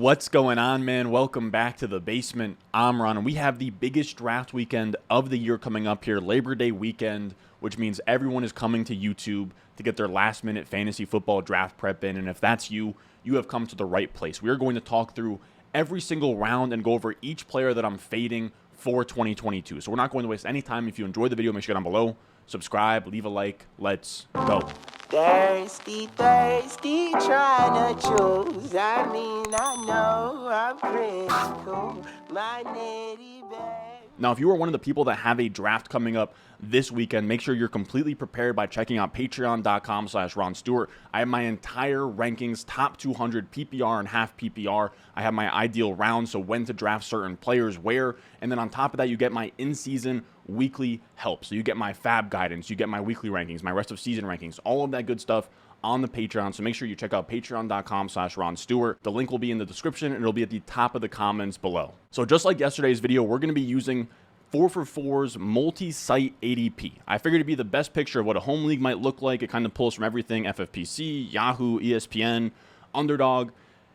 What's going on, man? Welcome back to the basement. I'm Ron, and we have the biggest draft weekend of the year coming up here, Labor Day weekend, which means everyone is coming to YouTube to get their last-minute fantasy football draft prep in, and if that's you, you have come to the right place. We are going to talk through every single round and go over each player that I'm fading for 2022. So we're not going to waste any time. If you enjoyed the video, make sure down below, subscribe, leave a like. Let's go. Thirsty, trying to choose. I know I'm pretty cool. My nitty bag. Now, if you are one of the people that have a draft coming up this weekend, make sure you're completely prepared by checking out patreon.com/Ron Stewart. I have my entire rankings, top 200 PPR and half PPR. I have my ideal rounds, so when to draft certain players, where, and then on top of that, you get my in-season weekly help. So you get my fab guidance, you get my weekly rankings, my rest of season rankings, all of that good stuff on the Patreon. So make sure you check out patreon.com/Ron Stewart. The link will be in the description and it'll be at the top of the comments below. So just like yesterday's video, we're going to be using 4for4's multi-site ADP. I figured it'd be the best picture of what a home league might look like. It kind of pulls from everything: FFPC, Yahoo, ESPN, Underdog.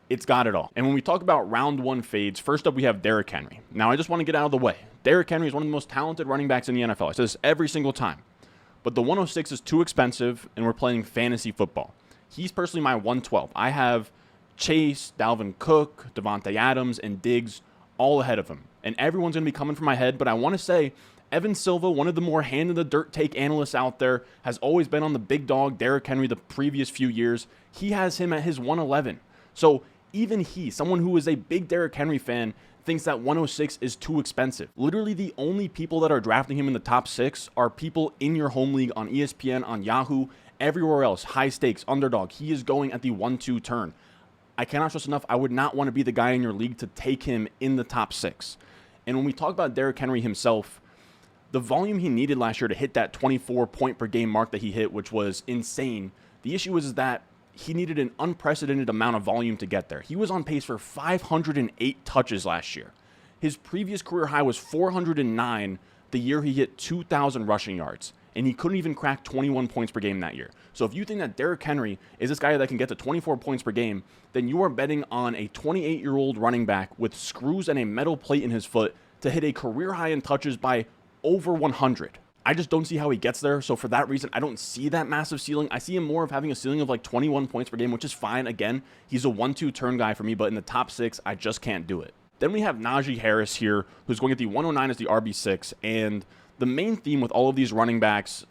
It's got it all. And when we talk about round one fades, first up we have Derrick Henry. Now I just want to get out of the way. Derrick Henry is one of the most talented running backs in the NFL. I say this every single time. But the 106 is too expensive, and we're playing fantasy football. He's personally my 112. I have Chase, Dalvin Cook, Devontae Adams, and Diggs all ahead of him. And everyone's going to be coming for my head, but I want to say Evan Silva, one of the more hand-in-the-dirt take analysts out there, has always been on the big dog Derrick Henry the previous few years. He has him at his 111. So even he, someone who is a big Derrick Henry fan, thinks that 106 is too expensive. Literally the only people that are drafting him in the top 6 are people in your home league on ESPN, on Yahoo, everywhere else, high stakes, Underdog. He is going at the 1-2 turn. I cannot stress enough, I would not want to be the guy in your league to take him in the top 6. And when we talk about Derrick Henry himself, the volume he needed last year to hit that 24 point per game mark that he hit, which was insane, the issue is that he needed an unprecedented amount of volume to get there. He was on pace for 508 touches last year. His previous career high was 409 the year he hit 2,000 rushing yards, and he couldn't even crack 21 points per game that year. So if you think that Derrick Henry is this guy that can get to 24 points per game, then you are betting on a 28-year-old running back with screws and a metal plate in his foot to hit a career high in touches by over 100. I just don't see how he gets there. So for that reason, I don't see that massive ceiling. I see him more of having a ceiling of like 21 points per game, which is fine. Again, he's a 1-2 turn guy for me, but in the top 6, I just can't do it. Then we have Najee Harris here, who's going at the 109 as the RB6. And the main theme with all of these running backs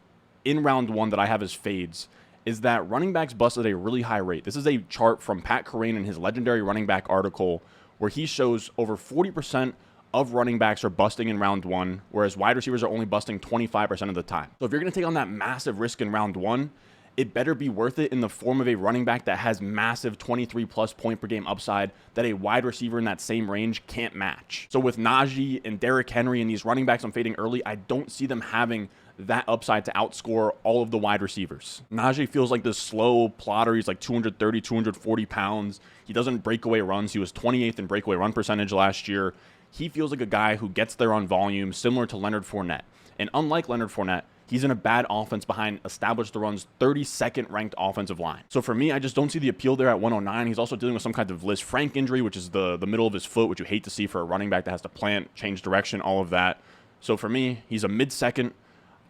in round one that I have as fades is that running backs bust at a really high rate. This is a chart from Pat Kerrane in his legendary running back article where he shows over 40% of running backs are busting in round one, whereas wide receivers are only busting 25% of the time. So if you're going to take on that massive risk in round one, it better be worth it in the form of a running back that has massive 23-plus point per game upside that a wide receiver in that same range can't match. So with Najee and Derrick Henry and these running backs I'm fading early, I don't see them having that upside to outscore all of the wide receivers. Najee feels like this slow plotter. He's like 230, 240 pounds. He doesn't break away runs. He was 28th in breakaway run percentage last year. He feels like a guy who gets there on volume, similar to Leonard Fournette. And unlike Leonard Fournette, he's in a bad offense behind established the run's 32nd ranked offensive line. So for me, I just don't see the appeal there at 109. He's also dealing with some kind of Liz Frank injury, which is the middle of his foot, which you hate to see for a running back that has to plant, change direction, all of that. So for me, he's a mid-second.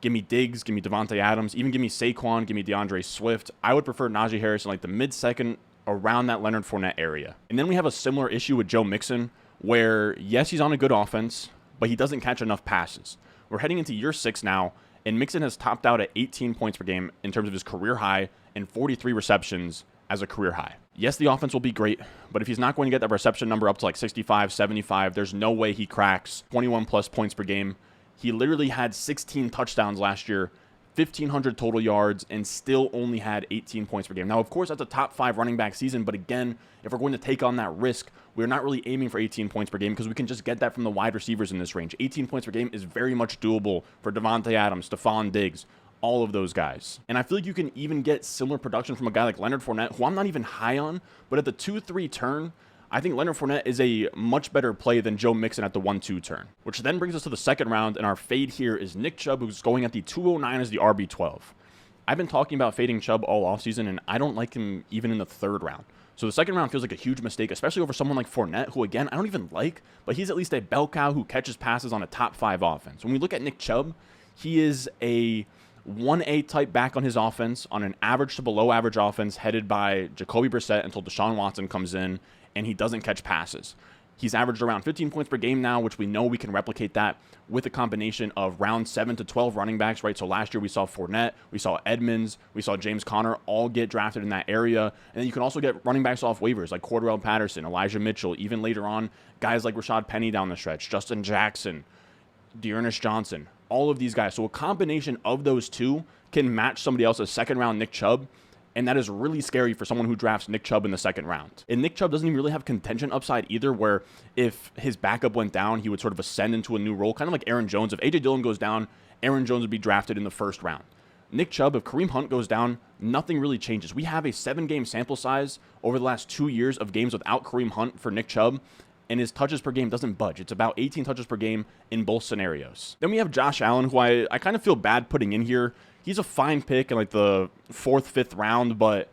Give me Diggs, give me Devontae Adams, even give me Saquon, give me DeAndre Swift. I would prefer Najee Harris in like the mid-second around that Leonard Fournette area. And then we have a similar issue with Joe Mixon, where, yes, he's on a good offense, but he doesn't catch enough passes. We're heading into year 6 now, and Mixon has topped out at 18 points per game in terms of his career high and 43 receptions as a career high. Yes, the offense will be great, but if he's not going to get that reception number up to like 65, 75, there's no way he cracks 21-plus points per game. He literally had 16 touchdowns last year, 1,500 total yards, and still only had 18 points per game. Now, of course, that's a top 5 running back season, but again, if we're going to take on that risk, we're not really aiming for 18 points per game because we can just get that from the wide receivers in this range. 18 points per game is very much doable for Devontae Adams, Stephon Diggs, all of those guys. And I feel like you can even get similar production from a guy like Leonard Fournette, who I'm not even high on, but at the 2-3 turn, I think Leonard Fournette is a much better play than Joe Mixon at the 1-2 turn, which then brings us to the second round, and our fade here is Nick Chubb, who's going at the 209 as the RB12. I've been talking about fading Chubb all offseason, and I don't like him even in the third round. So the second round feels like a huge mistake, especially over someone like Fournette, who, again, I don't even like, but he's at least a bell cow who catches passes on a top 5 offense. When we look at Nick Chubb, he is a 1A type back on his offense, on an average to below average offense headed by Jacoby Brissett until Deshaun Watson comes in and he doesn't catch passes. He's averaged around 15 points per game now, which we know we can replicate that with a combination of round 7 to 12 running backs, right? So last year we saw Fournette, we saw Edmonds, we saw James Conner all get drafted in that area. And then you can also get running backs off waivers like Cordarrelle Patterson, Elijah Mitchell, even later on, guys like Rashad Penny down the stretch, Justin Jackson, Dearness Johnson, all of these guys. So a combination of those two can match somebody else's second round Nick Chubb. And that is really scary for someone who drafts Nick Chubb in the second round. And Nick Chubb doesn't even really have contention upside either, where if his backup went down, he would sort of ascend into a new role, kind of like Aaron Jones. If A.J. Dillon goes down, Aaron Jones would be drafted in the first round. Nick Chubb, if Kareem Hunt goes down, nothing really changes. We have a 7-game sample size over the last 2 years of games without Kareem Hunt for Nick Chubb, and his touches per game doesn't budge. It's about 18 touches per game in both scenarios. Then we have Josh Allen, who I kind of feel bad putting in here. He's a fine pick in like the 4th, 5th round, but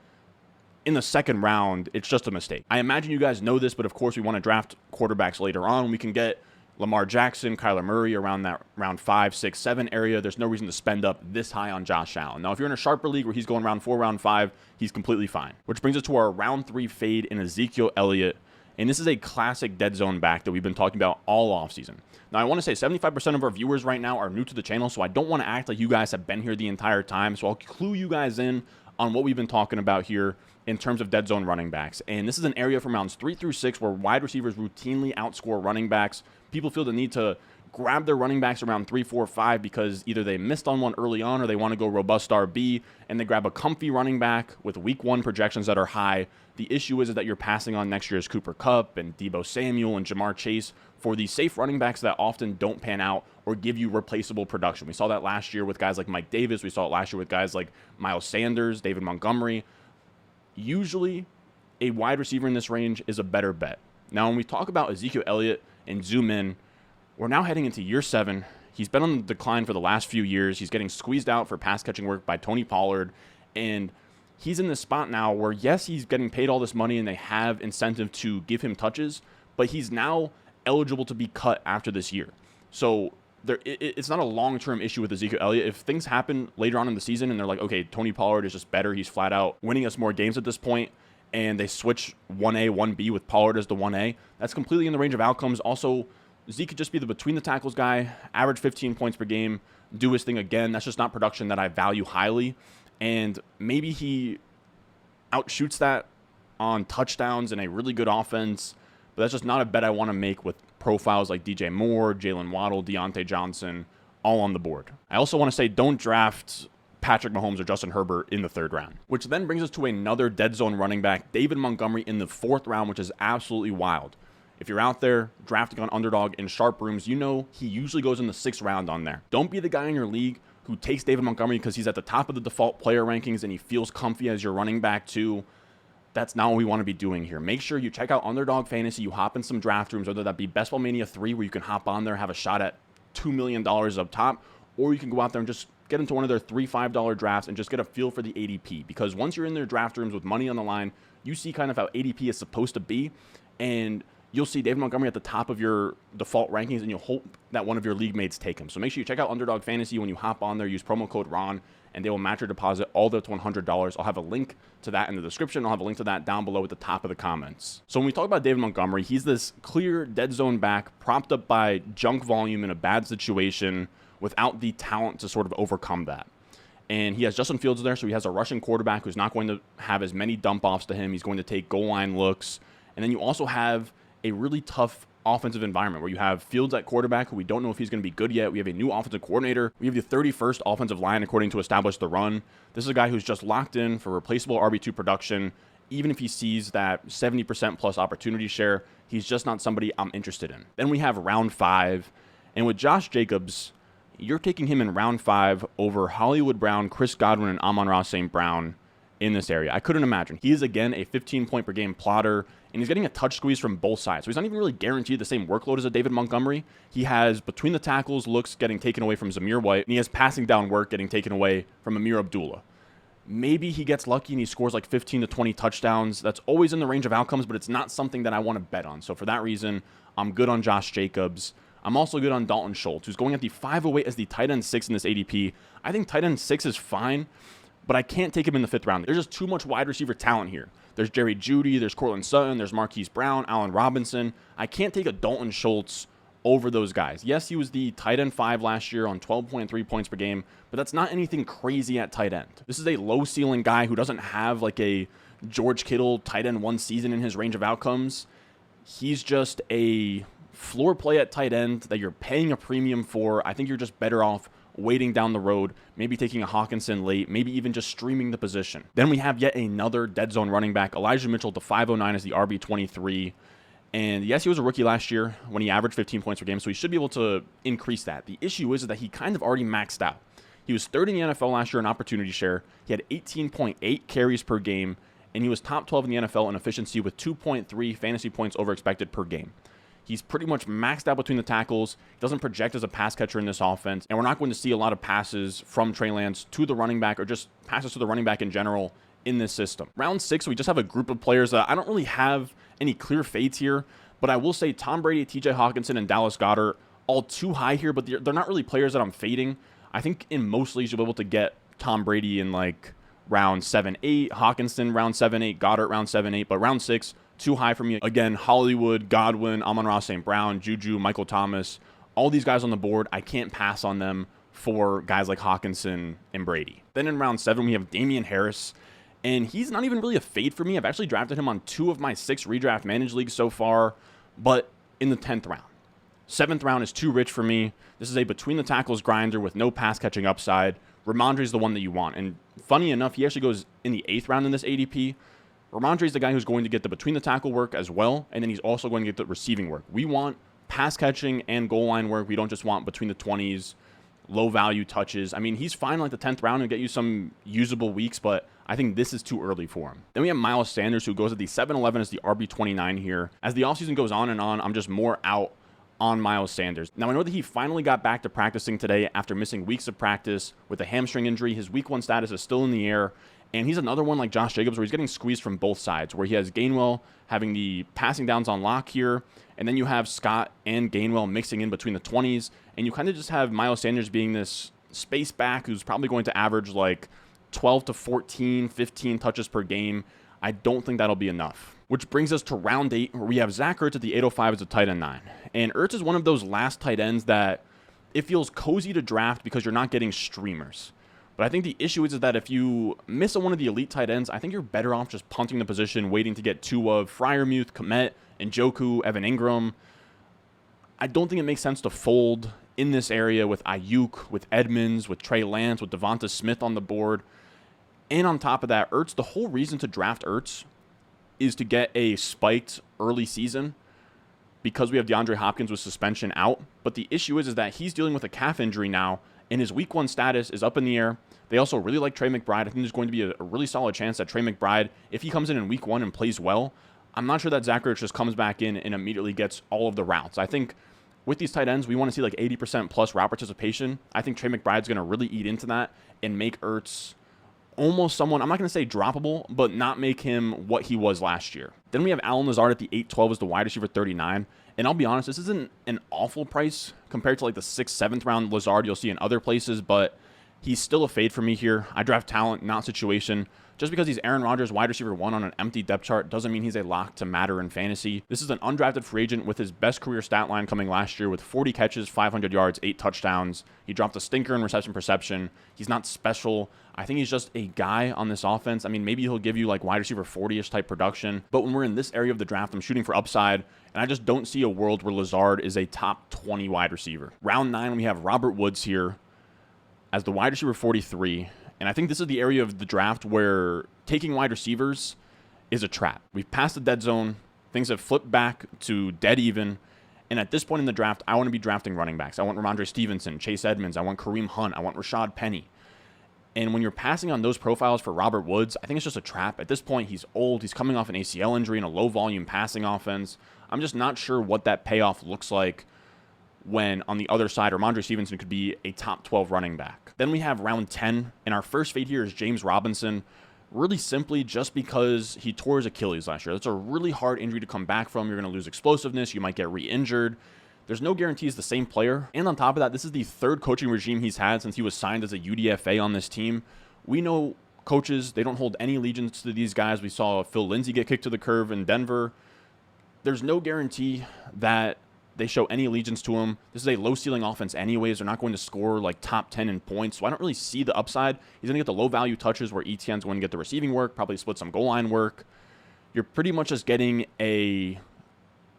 in the second round, it's just a mistake. I imagine you guys know this, but of course we want to draft quarterbacks later on. We can get Lamar Jackson, Kyler Murray around that round 5, 6, 7 area. There's no reason to spend up this high on Josh Allen. Now, if you're in a sharper league where he's going round 4, round 5, he's completely fine. Which brings us to our round 3 fade in Ezekiel Elliott. And this is a classic dead zone back that we've been talking about all offseason. Now, I want to say 75% of our viewers right now are new to the channel, so I don't want to act like you guys have been here the entire time. So I'll clue you guys in on what we've been talking about here in terms of dead zone running backs. And this is an area from rounds 3 through 6 where wide receivers routinely outscore running backs. People feel the need to grab their running backs around 3, 4, 5 because either they missed on one early on or they want to go robust RB, and they grab a comfy running back with week 1 projections that are high. The issue is that you're passing on next year's Cooper Kupp and Deebo Samuel and Jamar Chase for these safe running backs that often don't pan out or give you replaceable production. We saw that last year with guys like Mike Davis. We saw it last year with guys like Miles Sanders, David Montgomery. Usually, a wide receiver in this range is a better bet. Now, when we talk about Ezekiel Elliott and zoom in, we're now heading into year 7. He's been on the decline for the last few years. He's getting squeezed out for pass catching work by Tony Pollard. And he's in this spot now where, yes, he's getting paid all this money and they have incentive to give him touches, but he's now eligible to be cut after this year. So it's not a long-term issue with Ezekiel Elliott. If things happen later on in the season and they're like, okay, Tony Pollard is just better, he's flat out winning us more games at this point, and they switch 1A, 1B with Pollard as the 1A, that's completely in the range of outcomes. Also, Zeke could just be the between-the-tackles guy, average 15 points per game, do his thing again. That's just not production that I value highly. And maybe he outshoots that on touchdowns in a really good offense, but that's just not a bet I want to make with profiles like DJ Moore, Jalen Waddle, Deontay Johnson, all on the board. I also want to say don't draft Patrick Mahomes or Justin Herbert in the 3rd round, which then brings us to another dead zone running back, David Montgomery in the 4th round, which is absolutely wild. If you're out there drafting on Underdog in sharp rooms, you know he usually goes in the 6th round on there. Don't be the guy in your league who takes David Montgomery because he's at the top of the default player rankings and he feels comfy as your running back too. That's not what we want to be doing here. Make sure you check out Underdog Fantasy. You hop in some draft rooms, whether that be Best Ball Mania 3, where you can hop on there, have a shot at $2 million up top, or you can go out there and just get into one of their $3, $5 drafts and just get a feel for the ADP. Because once you're in their draft rooms with money on the line, you see kind of how ADP is supposed to be, and you'll see David Montgomery at the top of your default rankings, and you'll hope that one of your league mates take him. So make sure you check out Underdog Fantasy. When you hop on there, use promo code RON, and they will match your deposit all the way to $100. I'll have a link to that in the description. I'll have a link to that down below at the top of the comments. So when we talk about David Montgomery, he's this clear dead zone back, propped up by junk volume in a bad situation without the talent to sort of overcome that. And he has Justin Fields there, so he has a rushing quarterback who's not going to have as many dump-offs to him. He's going to take goal line looks. And then you also have a really tough offensive environment where you have Fields at quarterback, who we don't know if he's going to be good yet. We have a new offensive coordinator. We have the 31st offensive line according to Establish the Run. This is a guy who's just locked in for replaceable RB2 production. Even if he sees that 70% plus opportunity share, he's just not somebody I'm interested in. Then we have round 5. And with Josh Jacobs, you're taking him in round 5 over Hollywood Brown, Chris Godwin, and Amon-Ra St. Brown in this area. I couldn't imagine. He is, again, a 15-point per game plotter, and he's getting a touch squeeze from both sides. So he's not even really guaranteed the same workload as a David Montgomery. He has between the tackles looks getting taken away from Zamir White, and he has passing down work getting taken away from Amir Abdullah. Maybe he gets lucky and he scores like 15 to 20 touchdowns. That's always in the range of outcomes, but it's not something that I want to bet on. So for that reason, I'm good on Josh Jacobs. I'm also good on Dalton Schultz, who's going at the 508 as the tight end 6 in this ADP. I think tight end 6 is fine, but I can't take him in the 5th round. There's just too much wide receiver talent here. There's Jerry Jeudy, there's Cortland Sutton, there's Marquise Brown, Allen Robinson. I can't take a Dalton Schultz over those guys. Yes, he was the tight end 5 last year on 12.3 points per game, but that's not anything crazy at tight end. This is a low ceiling guy who doesn't have like a George Kittle tight end 1 season in his range of outcomes. He's just a floor play at tight end that you're paying a premium for. I think you're just better off waiting down the road, maybe taking a Hawkinson late, maybe even just streaming the position. Then we have yet another dead zone running back, Elijah Mitchell to 509 as the RB23. And yes, he was a rookie last year when he averaged 15 points per game, so he should be able to increase that. The issue is that he kind of already maxed out. He was third in the NFL last year in opportunity share. He had 18.8 carries per game, and he was top 12 in the NFL in efficiency with 2.3 fantasy points over expected per game. He's pretty much maxed out between the tackles. He doesn't project as a pass catcher in this offense. And we're not going to see a lot of passes from Trey Lance to the running back or just passes to the running back in general in this system. Round 6, we just have a group of players that I don't really have any clear fades here, but I will say Tom Brady, TJ Hawkinson, and Dallas Goedert all too high here, but they're not really players that I'm fading. I think in most leagues you'll be able to get Tom Brady in like round 7-8, Hawkinson round 7-8, Goddard round 7-8, but round 6, too high for me. Again, Hollywood, Godwin, Amon-Ra St. Brown, Juju, Michael Thomas, all these guys on the board, I can't pass on them for guys like Hawkinson and Brady. Then in round 7, we have Damian Harris, and he's not even really a fade for me. I've actually drafted him on 2 of my 6 redraft managed leagues so far, but in the 10th round. 7th round is too rich for me. This is a between the tackles grinder with no pass catching upside. Ramondre is the one that you want. And funny enough, he actually goes in the 8th round in this ADP. Ramondre is the guy who's going to get the between the tackle work as well, and then he's also going to get the receiving work. We want pass catching and goal line work. We don't just want between the 20s, low value touches. I mean, he's fine like the 10th round and get you some usable weeks, but I think this is too early for him. Then we have Miles Sanders, who goes at the 7-11 as the RB29 here. As the offseason goes on and on, I'm just more out on Miles Sanders. Now, I know that he finally got back to practicing today after missing weeks of practice with a hamstring injury. His week 1 status is still in the air. And he's another one like Josh Jacobs where he's getting squeezed from both sides, where he has Gainwell having the passing downs on lock here, and then you have Scott and Gainwell mixing in between the 20s, and you kind of just have Miles Sanders being this space back who's probably going to average like 12 to 14, 15 touches per game. I don't think that'll be enough. Which brings us to round 8, where we have Zach Ertz at the 805 as a tight end 9. And Ertz is one of those last tight ends that it feels cozy to draft because you're not getting streamers. But I think the issue is that if you miss on one of the elite tight ends, I think you're better off just punting the position, waiting to get 2 of Freiermuth, Kmet, Njoku, Evan Ingram. I don't think it makes sense to fold in this area with Ayuk, with Edmonds, with Trey Lance, with Devonta Smith on the board. And on top of that, Ertz, the whole reason to draft Ertz is to get a spiked early season because we have DeAndre Hopkins with suspension out. But the issue is that he's dealing with a calf injury now, and his week 1 status is up in the air. They also really like Trey McBride. I think there's going to be a really solid chance that Trey McBride, if he comes in week 1 and plays well, I'm not sure that Zach Ertz just comes back in and immediately gets all of the routes. I think with these tight ends, we want to see like 80% plus route participation. I think Trey McBride's going to really eat into that and make Ertz almost someone, I'm not going to say droppable, but not make him what he was last year. Then we have Allen Lazard at the 8-12 as the wide receiver 39. And I'll be honest, this isn't an awful price compared to like the 6th, 7th round Lazard you'll see in other places, but he's still a fade for me here. I draft talent, not situation. Just because he's Aaron Rodgers wide receiver 1 on an empty depth chart doesn't mean he's a lock to matter in fantasy. This is an undrafted free agent with his best career stat line coming last year with 40 catches, 500 yards, 8 touchdowns. He dropped a stinker in reception perception. He's not special. I think he's just a guy on this offense. I mean, maybe he'll give you like wide receiver 40-ish type production. But when we're in this area of the draft, I'm shooting for upside, and I just don't see a world where Lazard is a top 20 wide receiver. Round 9, we have Robert Woods here as the wide receiver 43. And I think this is the area of the draft where taking wide receivers is a trap. We've passed the dead zone. Things have flipped back to dead even. And at this point in the draft, I want to be drafting running backs. I want Ramondre Stevenson, Chase Edmonds. I want Kareem Hunt. I want Rashad Penny. And when you're passing on those profiles for Robert Woods, I think it's just a trap. At this point, he's old. He's coming off an ACL injury in a low-volume passing offense. I'm just not sure what that payoff looks like when on the other side, Ramondre Stevenson could be a top 12 running back. Then we have round 10, and our first fade here is James Robinson. Really simply just because he tore his Achilles last year. That's a really hard injury to come back from. You're going to lose explosiveness. You might get re-injured. There's no guarantees the same player. And on top of that, this is the third coaching regime he's had since he was signed as a UDFA on this team. We know coaches, they don't hold any allegiance to these guys. We saw Phil Lindsay get kicked to the curb in Denver. There's no guarantee that they show any allegiance to him. This is a low-ceiling offense anyways. They're not going to score like top 10 in points, so I don't really see the upside. He's going to get the low-value touches where ETN's going to get the receiving work, probably split some goal line work. You're pretty much just getting a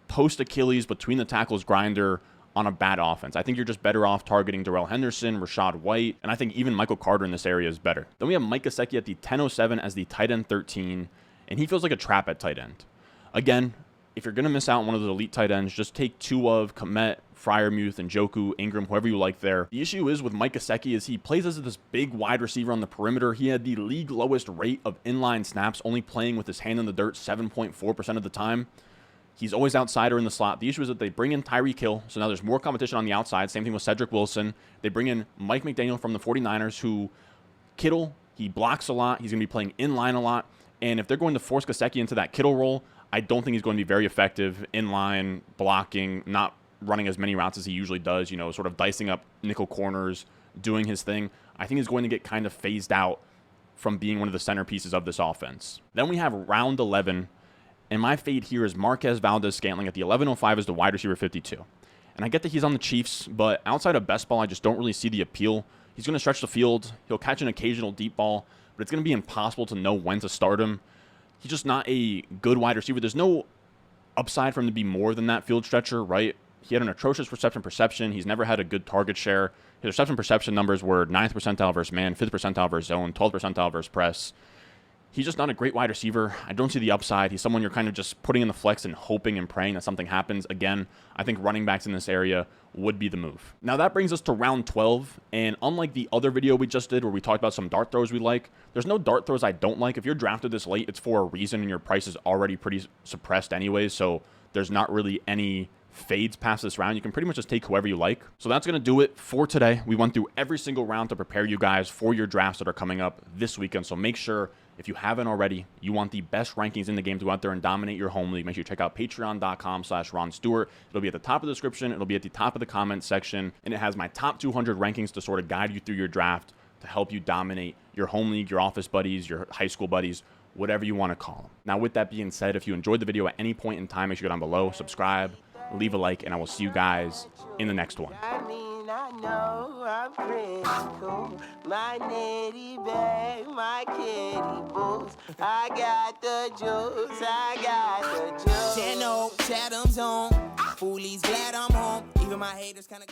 post-Achilles between the tackles grinder on a bad offense. I think you're just better off targeting Darrell Henderson, Rashad White, and I think even Michael Carter in this area is better. Then we have Mike Gesicki at the 1007 as the tight end 13, and he feels like a trap at tight end. Again, if you're going to miss out on one of those elite tight ends, just take two of Kmet, Freiermuth, and Njoku, Ingram, whoever you like there. The issue is with Mike Gesicki is he plays as this big wide receiver on the perimeter. He had the league lowest rate of inline snaps, only playing with his hand in the dirt 7.4% of the time. He's always outside or in the slot. The issue is that they bring in Tyreek Hill, so now there's more competition on the outside. Same thing with Cedric Wilson. They bring in Mike McDaniel from the 49ers, who Kittle, he blocks a lot. He's going to be playing in line a lot. And if they're going to force Gesicki into that Kittle role, I don't think he's going to be very effective in line, blocking, not running as many routes as he usually does, you know, sort of dicing up nickel corners, doing his thing. I think he's going to get kind of phased out from being one of the centerpieces of this offense. Then we have round 11, and my fade here is Marquez Valdez-Scantling at the 1105 as the wide receiver 52. And I get that he's on the Chiefs, but outside of best ball, I just don't really see the appeal. He's going to stretch the field. He'll catch an occasional deep ball, but it's going to be impossible to know when to start him. He's just not a good wide receiver. There's no upside for him to be more than that field stretcher, right? He had an atrocious reception perception. He's never had a good target share. His reception perception numbers were 9th percentile versus man, 5th percentile versus zone, 12th percentile versus press. He's just not a great wide receiver. I don't see the upside. He's someone you're kind of just putting in the flex and hoping and praying that something happens. Again, I think running backs in this area would be the move. Now that brings us to round 12, and unlike the other video we just did where we talked about some dart throws we like, there's no dart throws I don't like. If you're drafted this late, it's for a reason, and your price is already pretty suppressed anyways, so there's not really any fades past this round. You can pretty much just take whoever you like. So that's going to do it for today. We went through every single round to prepare you guys for your drafts that are coming up this weekend, so make sure, if you haven't already, you want the best rankings in the game to go out there and dominate your home league, make sure you check out patreon.com/Ron Stewart. It'll be at the top of the description. It'll be at the top of the comment section. And it has my top 200 rankings to sort of guide you through your draft to help you dominate your home league, your office buddies, your high school buddies, whatever you want to call them. Now, with that being said, if you enjoyed the video at any point in time, make sure you go down below, subscribe, leave a like, and I will see you guys in the next one. I know I'm pretty cool. My nitty bag, my kitty boots. I got the juice, I got the juice. Chathams on, Foolie's glad I'm home. Even my haters kinda